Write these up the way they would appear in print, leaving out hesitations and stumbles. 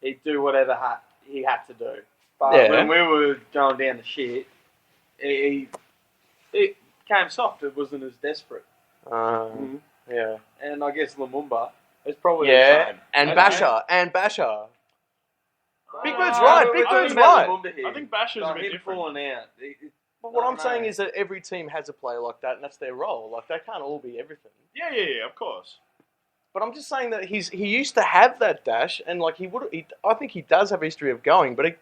he'd do whatever he had to do. But when we were going down the shit, it came soft. It wasn't as desperate. Yeah. And I guess Lumumba is probably the same. And Basher. Big Bird's I think Basher's a bit different. Falling out. But what I'm saying is that every team has a player like that, and that's their role. Like, they can't all be everything. Yeah, of course. But I'm just saying that he used to have that dash, and like I think he does have a history of going, but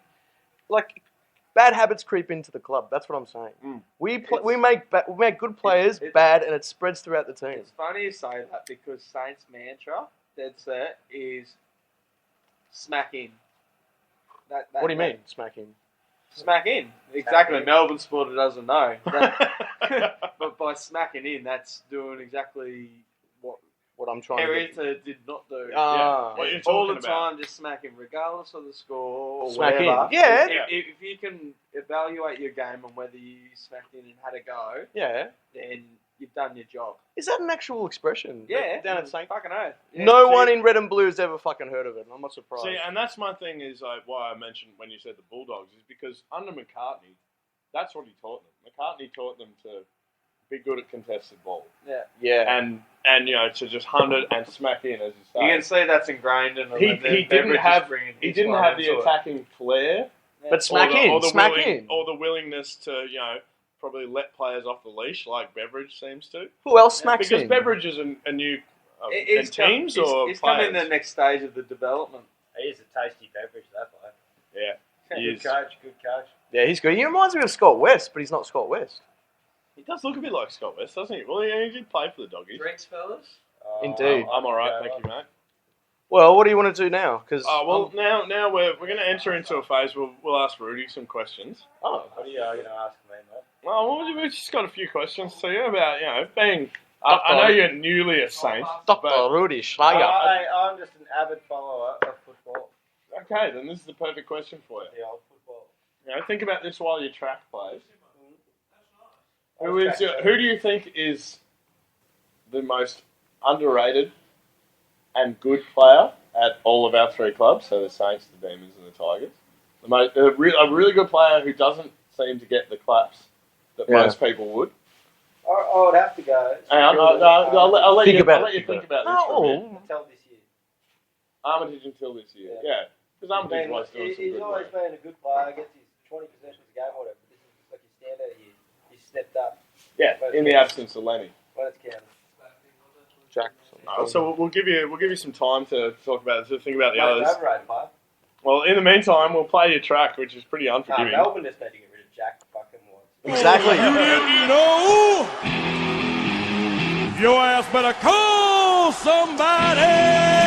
bad habits creep into the club. That's what I'm saying. We make good players bad, and it spreads throughout the team. It's funny you say that because Saints' mantra, dead set, is smack in. What do you mean, smack in? Smack in. Exactly. Melbourne supporter doesn't know. But by smacking in, that's doing exactly what I'm trying to do. Did not do. What you're all talking the about. time, just smacking, regardless of the score or smack whatever. in. Yeah. If you can evaluate your game and whether you smacked in and had a go, then you've done your job. Is that an actual expression? Yeah. Down at St. Fucking oath. Yeah. No one in red and blue has ever fucking heard of it. I'm not surprised. See, and that's my thing is why I mentioned when you said the Bulldogs is because under McCartney, that's what he taught them. McCartney taught them to be good at contested ball. Yeah. And to just hunt it and smack in, as you say. You can see that's ingrained in them. He didn't have the attacking flair. But smack in. Or the willingness to, probably let players off the leash like Beveridge seems to. Who else smacks in? in? Because Beveridge is a new teams or he's players? coming in the next stage of the development. He is a tasty beverage, that bloke. Yeah. Good coach. Yeah, he's good. He reminds me of Scott West, but he's not Scott West. He does look a bit like Scott West, doesn't he? Well, he did play for the Doggies. Drinks, fellas? Indeed. I'm all right, thank you, mate. Well, what do you want to do now? Because now we're going to enter into a phase where we'll ask Rudy some questions. What are you going to ask me, mate? Well, we've just got a few questions to you about, being... I know you're newly a Saint. Dr. Rudy Schreier. I'm just an avid follower of football. Okay, then this is the perfect question for you. The old football. Think about this while your track plays. Who do you think is the most underrated and good player at all of our three clubs? So the Saints, the Demons, and the Tigers. A really good player who doesn't seem to get the claps that most people would. I would have to go. I'll let you think about this for a bit. Until this year. Armitage until this year, yeah. Because Armitage was doing some good He's always been a good player. Gets his 20 possessions a game or whatever. But this is like his standout year. He's stepped up. Yeah, in the absence of Lenny. When it's counted. Jackson. So we'll give you some time to talk about to think about the others. Overrated player. Well, in the meantime, we'll play your track, which is pretty unforgiving. Melbourne just need to get rid of Jack fucking Woods. Exactly. Your ass better call somebody.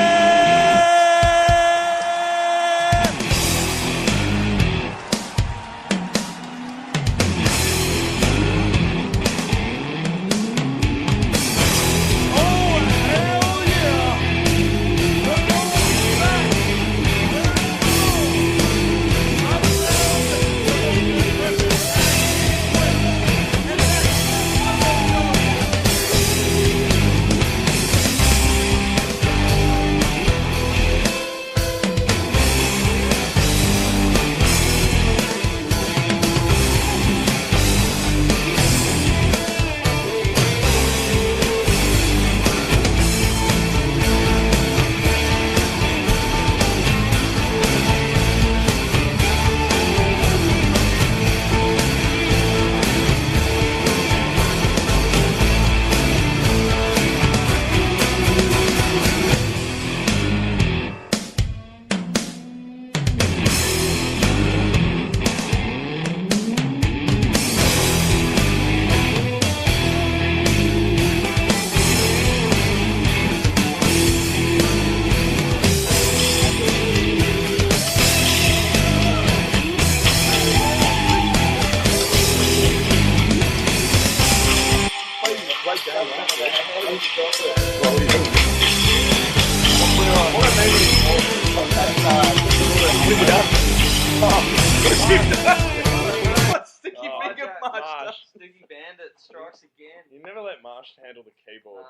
Sticky finger Marsh. Sticky Bandit strikes again. You never let Marsh handle the keyboard.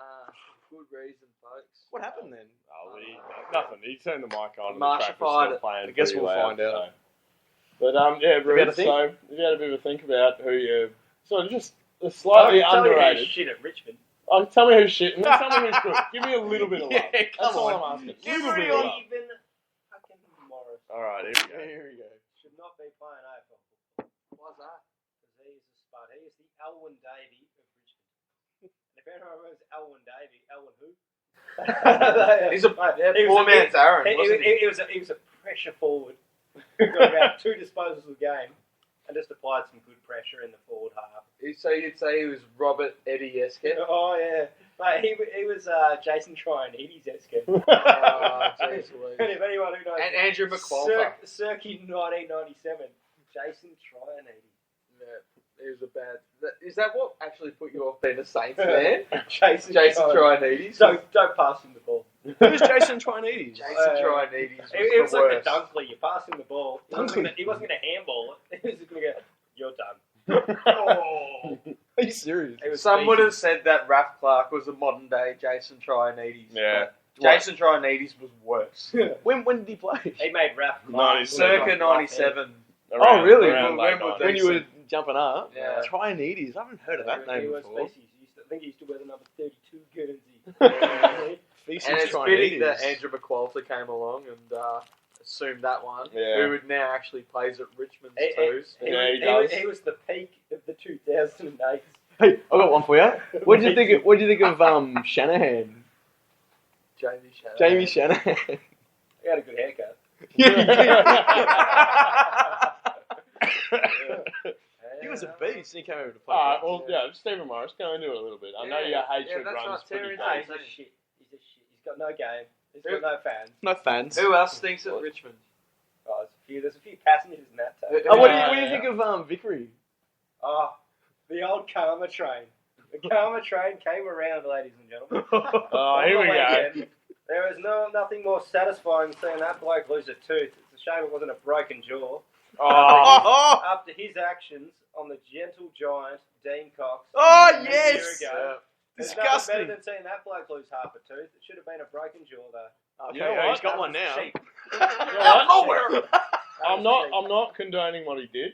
Good reason, folks. What happened then? Nothing. he turned the mic on. Marsha And the track was fired still it. playing. I guess pretty we'll loud, find out. So. But yeah, Bruce, think? so if you had a bit of a think about who you sort of just slightly underrated. Shit at Richmond. Oh, tell me who's shit and then tell me who's good. Give me a little bit of love. Yeah, That's come all on. I'm asking. Give Little me bit a- of love. Even fucking Morris Alright, here we go. should not be playing AFL football. Why's that? Because he is a spud. He is the Elwyn Davey of Richmond. And if anyone remembers Elwyn Davey, Elwyn who? He's a poor man's Aaron, wasn't he? He was a pressure forward. Got about 2 disposals a game and just applied some good pressure in the forward half. So you'd say he was Robert Eddie Eskin? Oh, yeah. Mate, he was Jason Tryon-Eady's-esque. Oh, jeez Louise. And if anyone who knows... And Andrew McQualter. Circa 1997, Jason Tryon-Eady. Yeah, he was a bad... Is that what actually put you off being a Saints fan? Jason Tryon-Eady? Don't pass him the ball. Who's Jason Tryon-Eady? Jason Tryon-Eady was It was the like worst. a Dunkley. You pass him the ball. He wasn't going to handball it. He was just going to go, you're done. Oh. Are you serious? It was Some would species. have said that Raph Clark was a modern day Jason Tryon-Eady. Yeah. Jason Tryon-Eady's was worse. When did he play? He made rap. 97. Circa 97. Oh, really? Around late When would 90s. they- When you were jumping up? Yeah. Tryon-Eady's. I haven't heard of that name He was before. species. I think he used to wear the number 32 Guernsey. Feces And it's Tryon-Eady's. fitting that Andrew McQualter came along and assumed that one. Yeah. Who now actually plays at Richmond's He- twos. Yeah, he does. He was the peak of the 2008. Hey, I got one for you. What do you think? What do you think of Shanahan? Jamie Shanahan. He had a good haircut. He was a beast. He came over to play. Alright, well, yeah, Stephen Morris, go into it a little bit. I know your hatred that's runs right, pretty Terry deep. He's a shit. He's a shit. He's got no game. He's got no fans. No fans. Who else thinks at Richmond? Oh, there's a few passengers in that town. Oh, what do you think of Vickery? Oh, the old karma train. The karma train came around, ladies and gentlemen. Oh, here we go. There is nothing more satisfying than seeing that bloke lose a tooth. It's a shame it wasn't a broken jaw. Oh, After his actions on the gentle giant Dean Cox Oh, a yes! year ago. There's Disgusting. nothing better than seeing that bloke lose half a tooth. It should have been a broken jaw, though. Okay, You know yeah, he's what? got one now. Cheap. what? That I'm was cheap. not condoning what he did.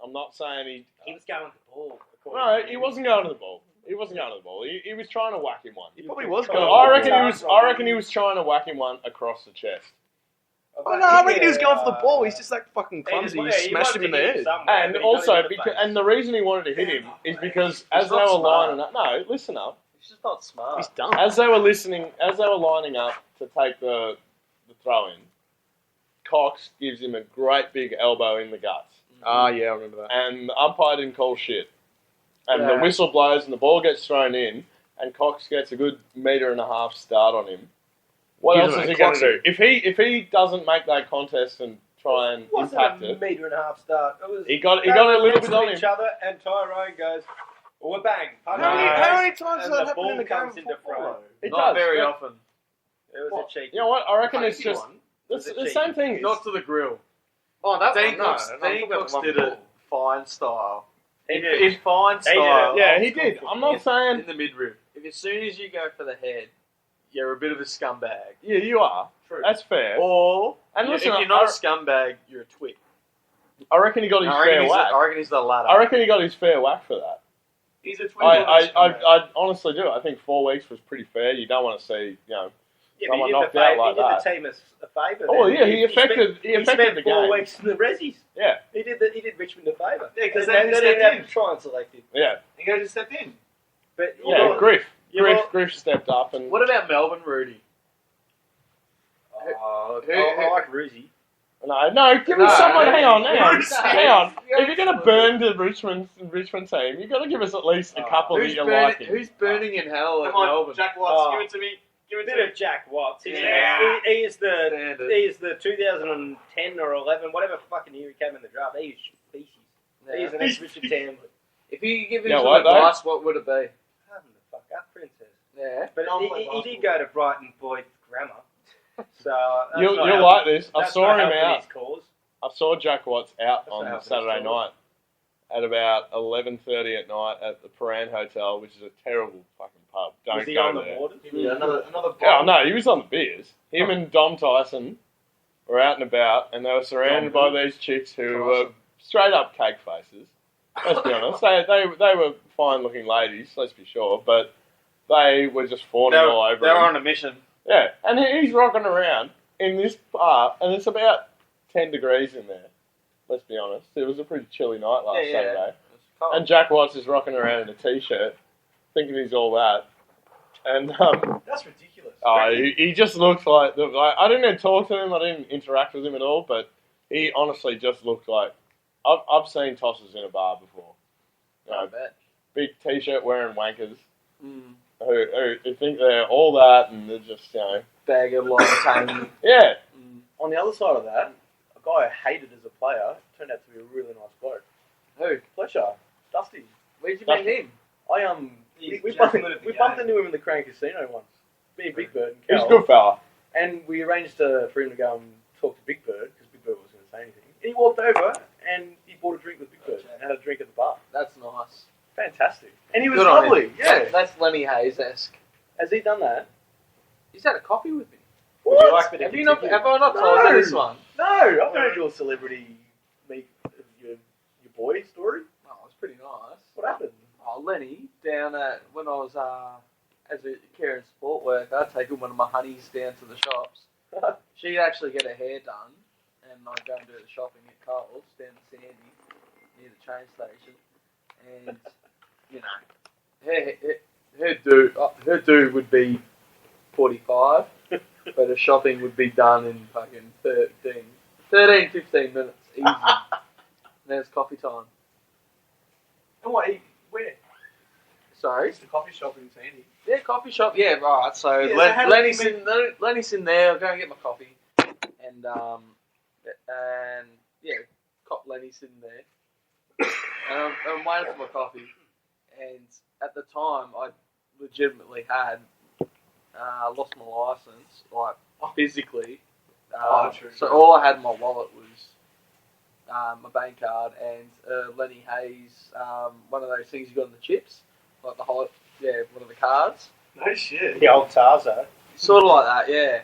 I'm not saying He was going to the ball. No, he wasn't going to the ball. He wasn't going to the ball. He was trying to whack him one. He probably was But going. I reckon he was trying to whack him one across the chest. Oh no, I reckon he was going for the ball. He's just like fucking clumsy. He He smashed him in the head. And also, and the reason he wanted to hit him is because as they not were smart. lining up, no, listen up. He's just not smart. He's dumb. As they were lining up to take the throw in, Cox gives him a great big elbow in the guts, Ah, yeah, I remember that. and the umpire didn't call shit. And the Yeah. whistle blows, and the ball gets thrown in, and Cox gets a good 1.5 metre start on him. What Gives else him is a he going to clock. do? If he doesn't make that contest and try and It wasn't impact a it, 1.5 start. It was he got they a were little next bit to on each him. other, and Tyrone goes, well, bang. punch How him many, in the how face, many times and does that the happen ball in the game comes of into football, front. though? It Not does, very but- often. It was a cheeky. You know what? I reckon it's Crazy just one. the same thing. Not to the grill. Oh, that Dean one, no. Cox, I'm Dean talking about Cox the one did before. it fine style. He did. In fine He did style. it. Yeah, he did. I'm not saying. In the midriff. If as soon as you go for the head, you're a bit of a scumbag. Yeah, you are. True. That's fair. Or, And listen, if you're not a scumbag, you're a twit. I reckon he got his I reckon fair he's whack. I reckon he's the latter. I reckon he got his fair whack for that. He's a twin. I honestly do. I think 4 weeks was pretty fair. You don't want to see, Yeah, someone but knocked out like he that. did the team a favour. Oh then. yeah, he affected He the spent 4 game. weeks in the Rezzies. Yeah, He did Richmond a favour. Yeah, 'cause they they didn't stepped have in. to try and select him. yeah, He goes to step in. But yeah. Griff well- stepped up and What about Melbourne, Rudy? I like Ruzzi. no, give me No, someone. no, Hang on. no. If you're gonna burn the Richmond team, you got to give us at least a couple that you like. Who's burning in hell at Come on, Melbourne? Jack Watts, Oh. give it to me. Give it to Bit me. of Jack Watts. He is Standard. he is the 2010 or 11, whatever fucking year he came in the draft. He is species. He is the next Richard Tamlin. If you could give him Yeah, some what, though? advice, what would it be? Harden the fuck up, Princess. Yeah. But Don't he play did basketball. go to Brighton Boyd Grammar. So that's You'll not like helping- this. I that's saw not him helping out. his cause. I saw Jack Watts out That's not on helping Saturday his night, at about 11:30 at night at the Paran Hotel, which is a terrible fucking pub. Don't Was he go on the there. borders? Yeah, another Oh no, he was on the beers. Him and Dom Tyson were out and about, and they were surrounded by these chicks who were straight up cake faces. Let's be honest, they were fine looking ladies. Let's be sure, but they were just fawning all over They were him. on a mission. Yeah, and he's rocking around in this bar, and it's about 10 degrees in there. Let's be honest, it was a pretty chilly night last Saturday. And Jack Watts is rocking around in a t-shirt, thinking he's all that. And That's ridiculous. he just looks like I didn't even talk to him, I didn't interact with him at all, but he honestly just looked like I've seen tossers in a bar before. You know, big t-shirt wearing wankers who think they're all that, and they're just bag of long yeah. On the other side of that, a guy I hated as a player turned out to be a really nice bloke. Who? Fletcher, Dusty. Where'd you meet him? We bumped into him in the Crown Casino once. Me and Big Bird and He's Cal. a good fella. And we arranged for him to go and talk to Big Bird because Big Bird wasn't going to say anything. And he walked over and he bought a drink with Big Bird and had a drink at the bar. That's nice. Fantastic. And he was Good on lovely. him. Yeah. That's Lenny Hayes-esque. Has he done that? He's had a coffee with me. Would you like me to Have I not No. told you this one? No, I've heard your celebrity meet your boy story. Oh, it was pretty nice. What happened? Oh, Lenny, down at, when I was as a care and sport worker, taking one of my honeys down to the shops. She'd actually get her hair done, and I'd go and do the shopping at Coles down to Sandy, near the train station. And, you know, her due would be 45, but her shopping would be done in fucking 15 minutes, easy. And then it's coffee time. And what? Where? Sorry? It's the coffee shop in Sandy. Yeah, coffee shop. Yeah, right. So Yeah, so how did Lenny's you in there. I'll go and get my coffee, and yeah, cop Lenny's in there. And I'm waiting for my coffee, and at the time I legitimately had lost my license, like physically. True. So all I had in my wallet was my bank card and Lenny Hayes, one of those things you got in the chips, like one of the cards. No shit. The old Tarzo. Sort of like that, yeah.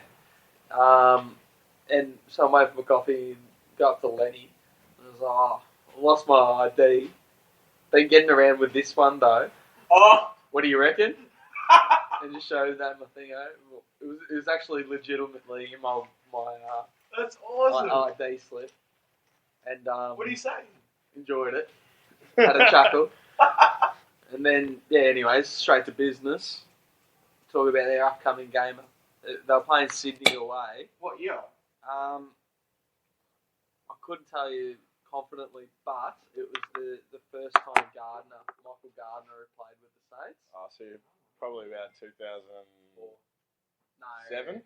And so I'm waiting for my coffee and go up to Lenny. And I was I lost my ID. Been getting around with this one though. Oh! What do you reckon? And just showed that my thing. It was actually legitimately in my That's awesome. my ID slip. And What do you say? enjoyed it. Had a chuckle. And then, yeah, anyways, straight to business. Talk about their upcoming game. They were playing Sydney away. What year? I couldn't tell you confidently, but it was the first time Michael Gardner had played with the Saints. Oh, so you're probably about 2004. No. 7?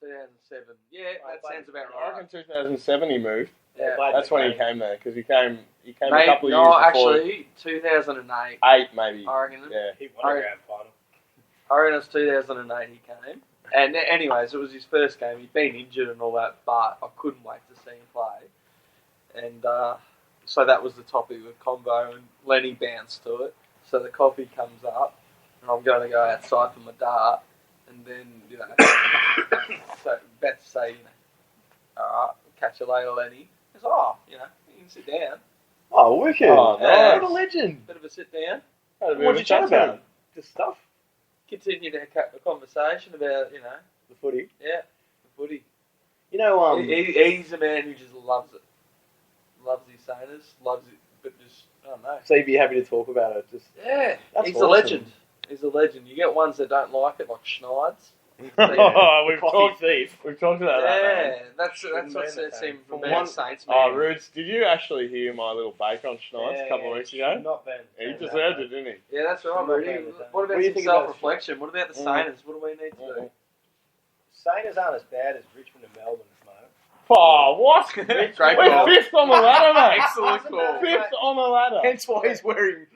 2007. Yeah, that sounds about I right. reckon 2007 he moved. Yeah. That's when he came there, because he came a Maybe, couple of no, years before. actually, 2008. 8 maybe. I reckon. Yeah. He won a grand final. I reckon it was 2008 he came. And anyways, it was his first game. He'd been injured and all that, but I couldn't wait to see him play. And so that was the topic of convo, and Lenny bounced to it. So the coffee comes up, and I'm going to go outside for my dart. And then, you know, so about to say, you know, all right, catch you later, Lenny. He goes, you know, you can sit down. Oh, wicked. Oh, nice. What a legend. Bit of a sit down. Had a bit What of did a you chat chat about? him. Just stuff. Continue to have a conversation about, you know, The footy. the footy. You know, He's a man who just loves it. Loves his Saints, loves it, but just, I don't know. so you'd be happy to talk about it. Just Yeah, That's he's awesome. a legend. He's a legend. You get ones that don't like it, like Schneids. Oh, we've coffee talked. thief. We've talked about that. Man. Yeah, that's what sets him from From being one- Saints Oh, man. Roots, did you actually hear my little bake on Schneids a couple of weeks ago? Not been. He deserved it, didn't he? Yeah, that's right, Not Rudy. bad, What What about do you some think about self-reflection? What about the Saints? What do we need to do? Saints aren't as bad as Richmond and Melbourne at the moment. Oh, what? Great We're call. fifth on the ladder, mate. Excellent call. Fifth on the ladder. hence why he's wearing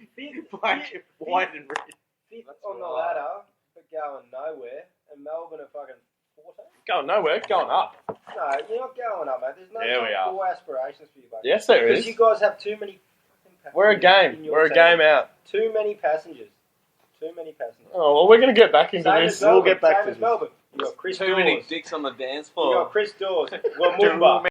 black, white, and red. Fifth That's on the right. ladder, but going nowhere. And Melbourne are fucking 14. Going nowhere, going up. No, you're not going up, mate. There's no There we are. core aspirations for you, buddy. Yes, there Because is. you guys have too many fucking We're a game. We're a game out. Too many passengers. Oh, well, we're going to get back into Same this. as Melbourne. We'll get back Same to as this. Melbourne. You got Chris Too Dawes. many dicks on the dance You floor. got Chris Dawes. Well, Mumba.